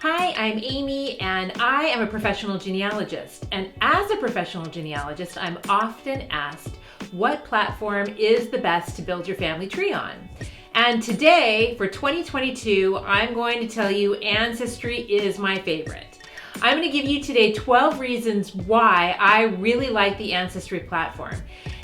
Hi, I'm Aimee and I am a professional genealogist. And as a professional genealogist, I'm often asked what platform is the best to build your family tree on. And today, for 2022, I'm going to tell you Ancestry is my favorite. I'm going to give you today 12 reasons why I really like the Ancestry platform.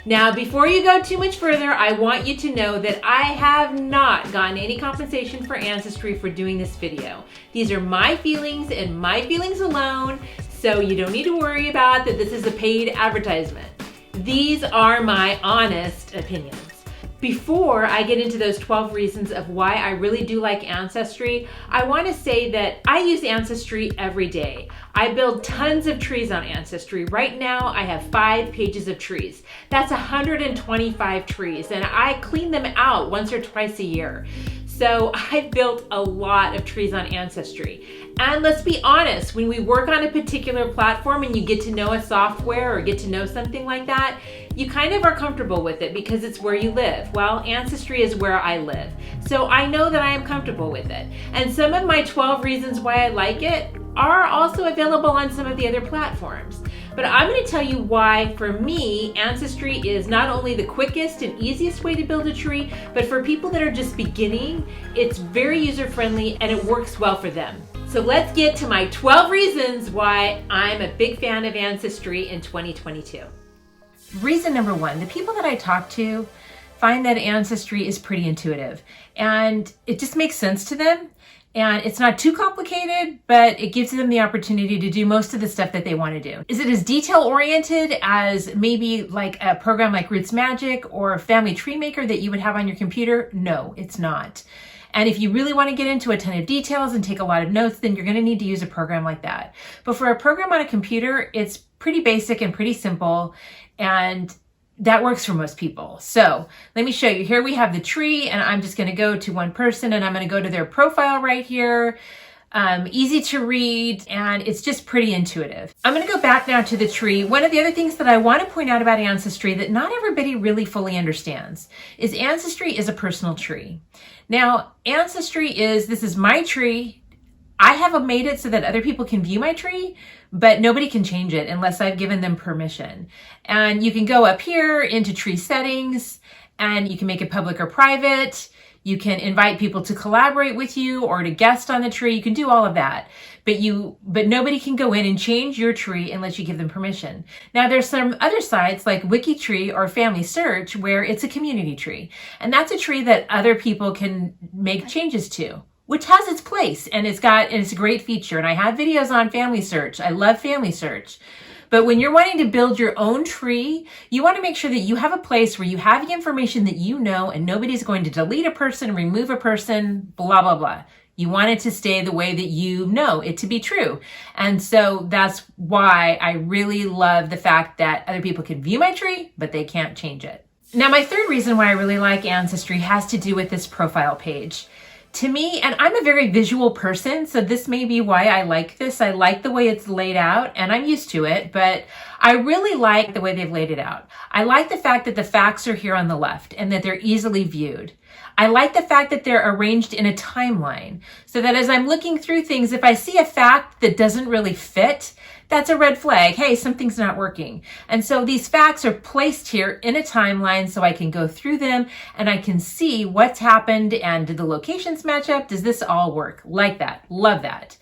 Now, before you go too much further, I want you to know that I have not gotten any compensation for Ancestry for doing this video. These are my feelings and my feelings alone, so you don't need to worry about that this is a paid advertisement. These are my honest opinions. Before I get into those 12 reasons of why I really do like Ancestry, I want to say that I use Ancestry every day. I build tons of trees on Ancestry. Right now, I have 5 pages of trees. That's 125 trees, and I clean them out once or twice a year. So I've built a lot of trees on Ancestry. And let's be honest, when we work on a particular platform and you get to know a software or get to know something like that, you kind of are comfortable with it because it's where you live. Well, Ancestry is where I live. So I know that I am comfortable with it. And some of my 12 reasons why I like it are also available on some of the other platforms. But I'm going to tell you why, for me, Ancestry is not only the quickest and easiest way to build a tree, but for people that are just beginning, it's very user-friendly and it works well for them. So let's get to my 12 reasons why I'm a big fan of Ancestry in 2022. Reason number 1, the people that I talk to find that Ancestry is pretty intuitive and it just makes sense to them. And it's not too complicated, but it gives them the opportunity to do most of the stuff that they want to do. Is it as detail-oriented as maybe like a program like Rootsmagic or Family Tree Maker that you would have on your computer? No, it's not. And if you really want to get into a ton of details and take a lot of notes, then you're going to need to use a program like that. But for a program on a computer, it's pretty basic and pretty simple, and that works for most people. So let me show you. Here we have the tree, and I'm just going to go to one person and I'm going to go to their profile right here. Easy to read, and it's just pretty intuitive. I'm going to go back now to the tree. One of the other things that I want to point out about Ancestry that not everybody really fully understands is Ancestry is a personal tree. Now, Ancestry this is my tree. I have made it so that other people can view my tree, but nobody can change it unless I've given them permission. And you can go up here into tree settings and you can make it public or private. You can invite people to collaborate with you or to guest on the tree. You can do all of that, but nobody can go in and change your tree unless you give them permission. Now there's some other sites like WikiTree or FamilySearch where it's a community tree. And that's a tree that other people can make changes to, which has its place, and it's a great feature. And I have videos on FamilySearch. I love FamilySearch. But when you're wanting to build your own tree, you want to make sure that you have a place where you have the information that you know and nobody's going to delete a person, remove a person, blah, blah, blah. You want it to stay the way that you know it to be true. And so that's why I really love the fact that other people can view my tree, but they can't change it. Now, my third reason why I really like Ancestry has to do with this profile page. To me, and I'm a very visual person, so this may be why I like this. I like the way it's laid out, and I'm used to it, but I really like the way they've laid it out. I like the fact that the facts are here on the left and that they're easily viewed. I like the fact that they're arranged in a timeline, so that as I'm looking through things, if I see a fact that doesn't really fit, that's a red flag. Hey, something's not working. And so these facts are placed here in a timeline so I can go through them and I can see what's happened and did the locations match up? Does this all work? Like that. Love that.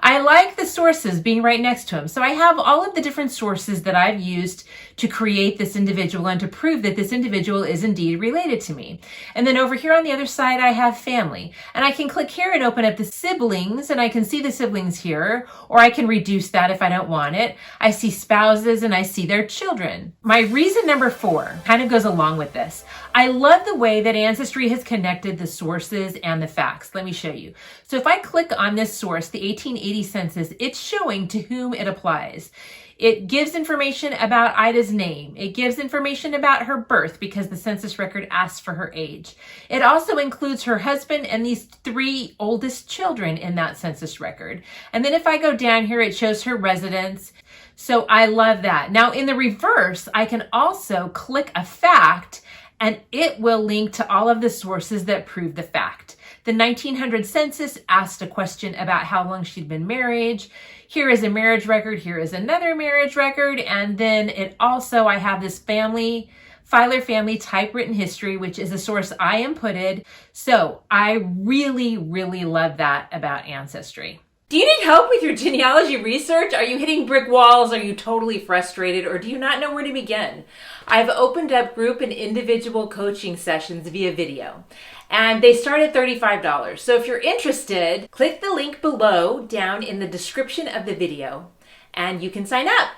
I like the sources being right next to them. So I have all of the different sources that I've used to create this individual and to prove that this individual is indeed related to me. And then over here on the other side, I have family. And I can click here and open up the siblings, and I can see the siblings here, or I can reduce that if I don't want it. I see spouses and I see their children. My reason number 4 kind of goes along with this. I love the way that Ancestry has connected the sources and the facts. Let me show you. So if I click on this source, the 1880 census, it's showing to whom it applies. It gives information about Ida's name. It gives information about her birth because the census record asks for her age. It also includes her husband and these 3 oldest children in that census record. And then if I go down here, it shows her residence. So I love that. Now in the reverse, I can also click a fact and it will link to all of the sources that prove the fact. The 1900 census asked a question about how long she'd been married. Here is a marriage record. Here is another marriage record. And then I have this Filer family typewritten history, which is a source I inputted. So I really, really love that about Ancestry. Do you need help with your genealogy research? Are you hitting brick walls? Are you totally frustrated? Or do you not know where to begin? I've opened up group and individual coaching sessions via video, and they start at $35. So if you're interested, click the link below down in the description of the video, and you can sign up.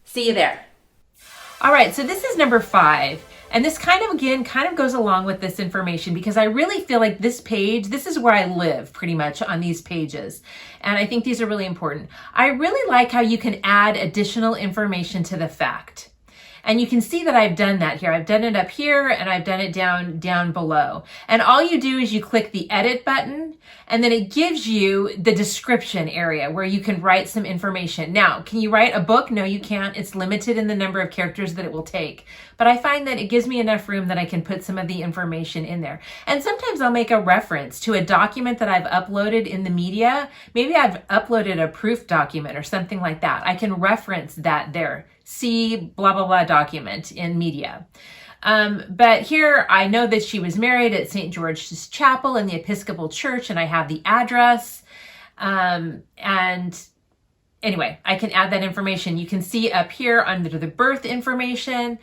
See you there. All right, so this is number 5. And this kind of goes along with this information because I really feel like this is where I live pretty much on these pages. And I think these are really important. I really like how you can add additional information to the fact. And you can see that I've done that here. I've done it up here and I've done it down below. And all you do is you click the edit button and then it gives you the description area where you can write some information. Now, can you write a book? No, you can't. It's limited in the number of characters that it will take. But I find that it gives me enough room that I can put some of the information in there. And sometimes I'll make a reference to a document that I've uploaded in the media. Maybe I've uploaded a proof document or something like that. I can reference that there. See blah, blah, blah document in media. But here I know that she was married at St. George's Chapel in the Episcopal Church, and I have the address. And anyway, I can add that information. You can see up here under the birth information,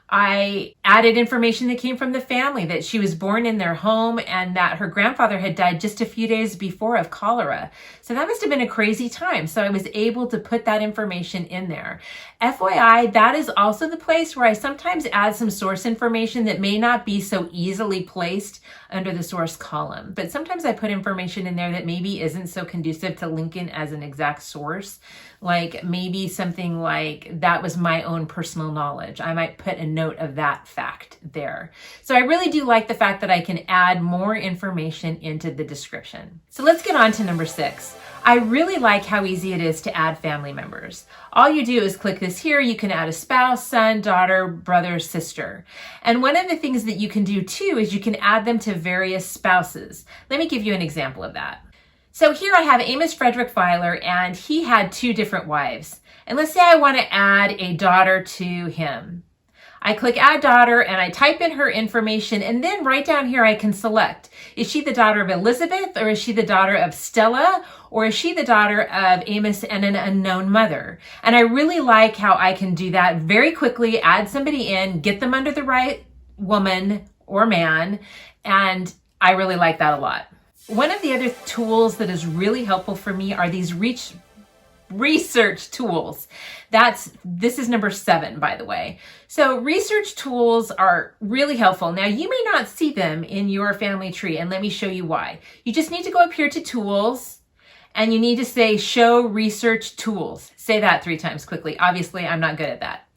I added information that came from the family, that she was born in their home and that her grandfather had died just a few days before of cholera. So that must have been a crazy time. So I was able to put that information in there. FYI, that is also the place where I sometimes add some source information that may not be so easily placed under the source column. But sometimes I put information in there that maybe isn't so conducive to Lincoln as an exact source. Like maybe something like that was my own personal knowledge. I might put a note of that fact there. So I really do like the fact that I can add more information into the description. So let's get on to number 6. I really like how easy it is to add family members. All you do is click this here. You can add a spouse, son, daughter, brother, sister. And one of the things that you can do too is you can add them to various spouses. Let me give you an example of that. So here I have Amos Frederick Filer, and he had 2 different wives. And let's say I want to add a daughter to him. I click add daughter and I type in her information, and then right down here I can select. Is she the daughter of Elizabeth, or is she the daughter of Stella, or is she the daughter of Amos and an unknown mother? And I really like how I can do that very quickly, add somebody in, get them under the right woman or man, and I really like that a lot. One of the other tools that is really helpful for me are these research tools. This is number 7, by the way. So research tools are really helpful. Now you may not see them in your family tree, and let me show you why. You just need to go up here to tools, and you need to say show research tools. Say that 3 times quickly. Obviously, I'm not good at that.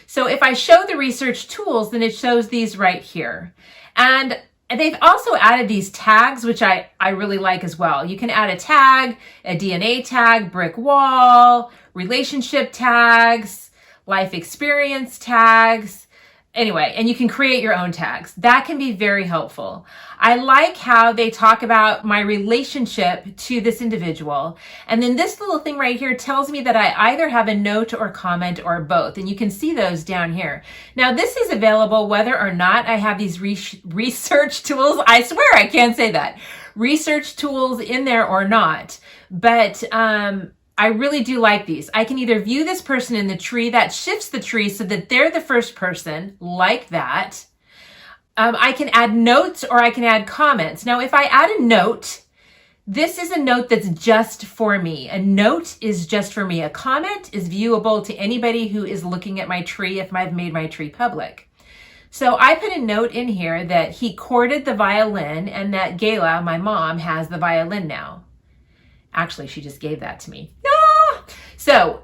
So if I show the research tools, then it shows these right here. And they've also added these tags, which I really like as well. You can add a tag, a DNA tag, brick wall, relationship tags, life experience tags. Anyway, and you can create your own tags. That can be very helpful. I like how they talk about my relationship to this individual. And then this little thing right here tells me that I either have a note or comment or both. And you can see those down here. Now this is available whether or not I have these research tools. I swear I can't say that. Research tools in there or not. But I really do like these. I can either view this person in the tree, that shifts the tree so that they're the first person, like that. I can add notes or I can add comments. Now, if I add a note, this is a note that's just for me. A note is just for me. A comment is viewable to anybody who is looking at my tree if I've made my tree public. So I put a note in here that he courted the violin and that Gayla, my mom, has the violin now. Actually, she just gave that to me. Ah! So,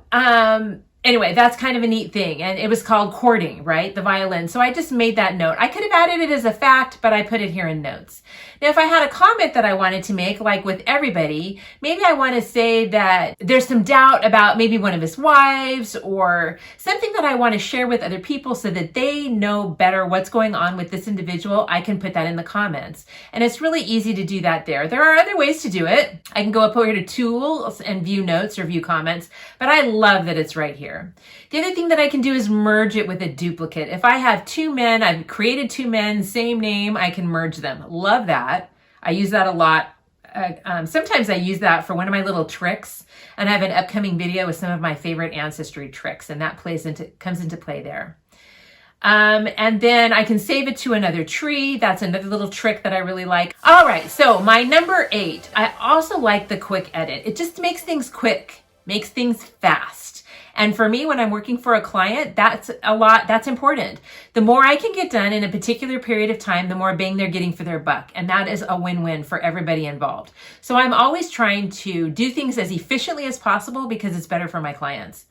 Anyway, that's kind of a neat thing. And it was called courting, right? The violin. So I just made that note. I could have added it as a fact, but I put it here in notes. Now, if I had a comment that I wanted to make, like with everybody, maybe I want to say that there's some doubt about maybe one of his wives or something that I want to share with other people so that they know better what's going on with this individual. I can put that in the comments. And it's really easy to do that there. There are other ways to do it. I can go up over to tools and view notes or view comments, but I love that it's right here. The other thing that I can do is merge it with a duplicate. If I have two men, I've created two men, same name, I can merge them. Love that. I use that a lot. Sometimes I use that for one of my little tricks, and I have an upcoming video with some of my favorite ancestry tricks, and that comes into play there. And then I can save it to another tree. That's another little trick that I really like. All right, so my number 8, I also like the quick edit. It just makes things quick, makes things fast. And for me, when I'm working for a client, that's important. The more I can get done in a particular period of time, the more bang they're getting for their buck. And that is a win-win for everybody involved. So I'm always trying to do things as efficiently as possible because it's better for my clients.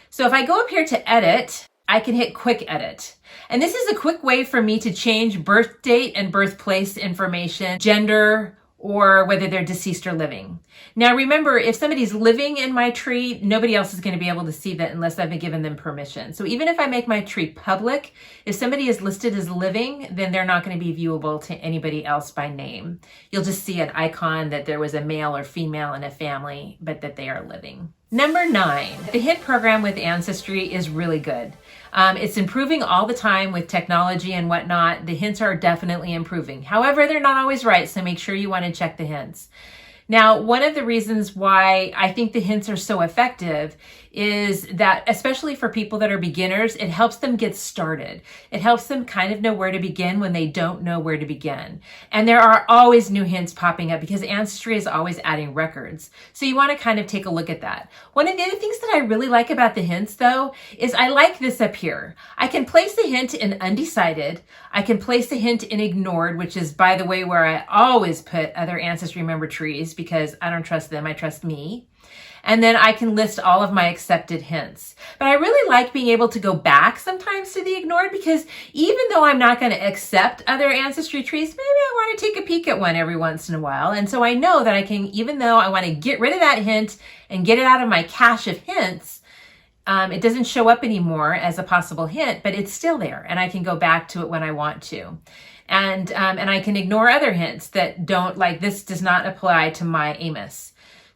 So if I go up here to edit, I can hit quick edit. And this is a quick way for me to change birth date and birthplace information, gender, or whether they're deceased or living. Now remember, if somebody's living in my tree, nobody else is going to be able to see that unless I've been given them permission. So even if I make my tree public, if somebody is listed as living, then they're not going to be viewable to anybody else by name. You'll just see an icon that there was a male or female in a family, but that they are living. Number 9, the hint program with Ancestry is really good. It's improving all the time with technology and whatnot. The hints are definitely improving. However, they're not always right, so make sure you want to check the hints. Now, one of the reasons why I think the hints are so effective is that, especially for people that are beginners, it helps them get started. It helps them kind of know where to begin when they don't know where to begin. And there are always new hints popping up because Ancestry is always adding records. So you want to kind of take a look at that. One of the other things that I really like about the hints, though, is I like this up here. I can place the hint in undecided. I can place the hint in ignored, which is, by the way, where I always put other Ancestry member trees because I don't trust them, I trust me. And then I can list all of my accepted hints. But I really like being able to go back sometimes to the ignored because even though I'm not going to accept other ancestry trees, maybe I want to take a peek at one every once in a while. And so I know that I can, even though I want to get rid of that hint and get it out of my cache of hints, it doesn't show up anymore as a possible hint, but it's still there and I can go back to it when I want to. And I can ignore other hints that don't, like this does not apply to my Amos.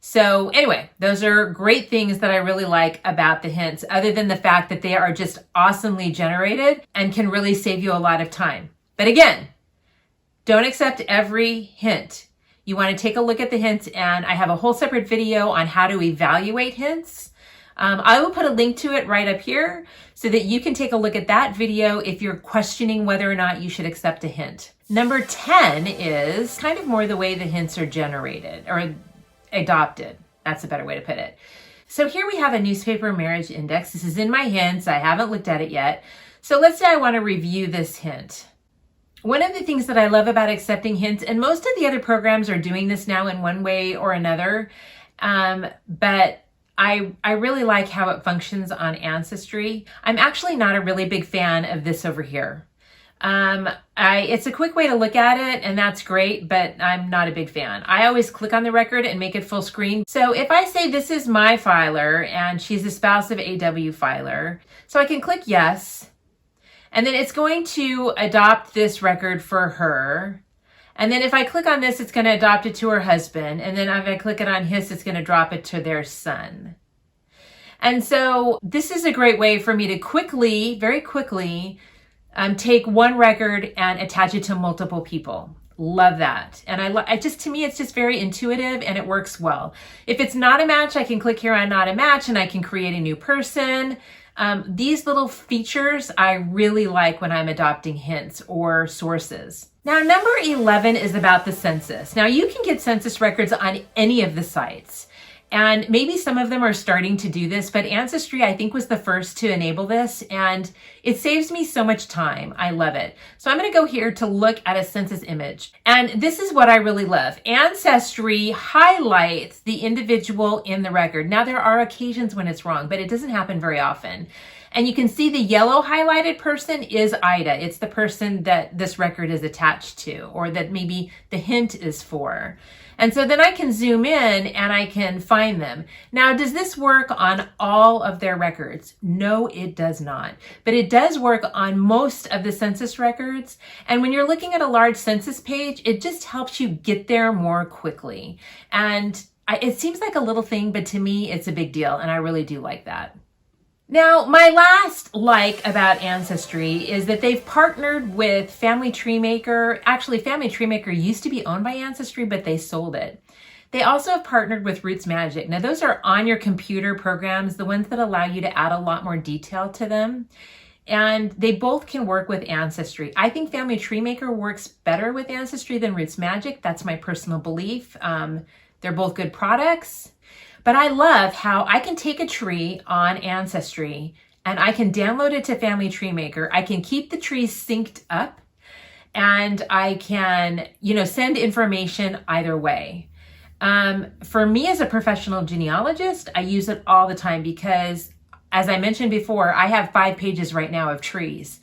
So anyway, those are great things that I really like about the hints, other than the fact that they are just awesomely generated and can really save you a lot of time. But again, don't accept every hint. You want to take a look at the hints, and I have a whole separate video on how to evaluate hints. I will put a link to it right up here so that you can take a look at that video if you're questioning whether or not you should accept a hint. Number 10 is kind of more the way the hints are generated or adopted. That's a better way to put it. So here we have a newspaper marriage index. This is in my hints. I haven't looked at it yet. So let's say I want to review this hint. One of the things that I love about accepting hints, and most of the other programs are doing this now in one way or another, but I really like how it functions on Ancestry. I'm actually not a really big fan of this over here. It's a quick way to look at it, and that's great, but I'm not a big fan. I always click on the record and make it full screen. So if I say this is my filer and she's the spouse of AW filer, so I can click yes, and then it's going to adopt this record for her. And then if I click on this, it's going to adopt it to her husband. And then if I click it on his, it's going to drop it to their son. And so this is a great way for me to quickly, very quickly, take one record and attach it to multiple people. Love that. And I just, to me, it's just very intuitive and it works well. If it's not a match, I can click here on not a match and I can create a new person. These little features I really like when I'm adopting hints or sources. Now, number 11 is about the census. Now, you can get census records on any of the sites. And maybe some of them are starting to do this, but Ancestry, I think, was the first to enable this, and it saves me so much time. I love it. So I'm going to go here to look at a census image. And this is what I really love. Ancestry highlights the individual in the record. Now, there are occasions when it's wrong, but it doesn't happen very often. And you can see the yellow highlighted person is Ida. It's the person that this record is attached to, or that maybe the hint is for. And so then I can zoom in and I can find them. Now, does this work on all of their records? No, it does not. But it does work on most of the census records. And when you're looking at a large census page, it just helps you get there more quickly. And it seems like a little thing, but to me, it's a big deal. And I really do like that. Now, my last like about Ancestry is that they've partnered with Family Tree Maker. Actually, Family Tree Maker used to be owned by Ancestry, but they sold it. They also have partnered with Rootsmagic. Now, those are on your computer programs, the ones that allow you to add a lot more detail to them. And they both can work with Ancestry. I think Family Tree Maker works better with Ancestry than Rootsmagic. That's my personal belief. They're both good products. But I love how I can take a tree on Ancestry and I can download it to Family Tree Maker. I can keep the trees synced up and I can, send information either way. For me as a professional genealogist, I use it all the time because, as I mentioned before, I have 5 pages right now of trees.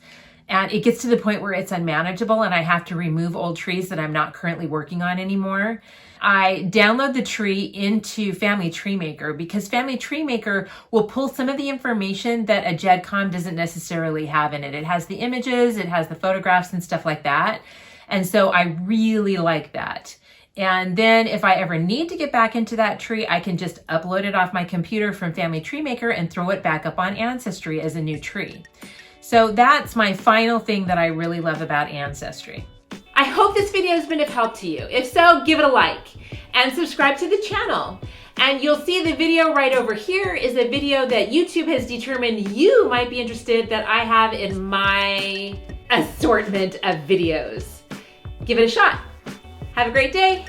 And it gets to the point where it's unmanageable and I have to remove old trees that I'm not currently working on anymore. I download the tree into Family Tree Maker because Family Tree Maker will pull some of the information that a GEDCOM doesn't necessarily have in it. It has the images, it has the photographs and stuff like that. And so I really like that. And then if I ever need to get back into that tree, I can just upload it off my computer from Family Tree Maker and throw it back up on Ancestry as a new tree. So that's my final thing that I really love about Ancestry. I hope this video has been of help to you. If so, give it a like and subscribe to the channel. And you'll see the video right over here is a video that YouTube has determined you might be interested that I have in my assortment of videos. Give it a shot. Have a great day.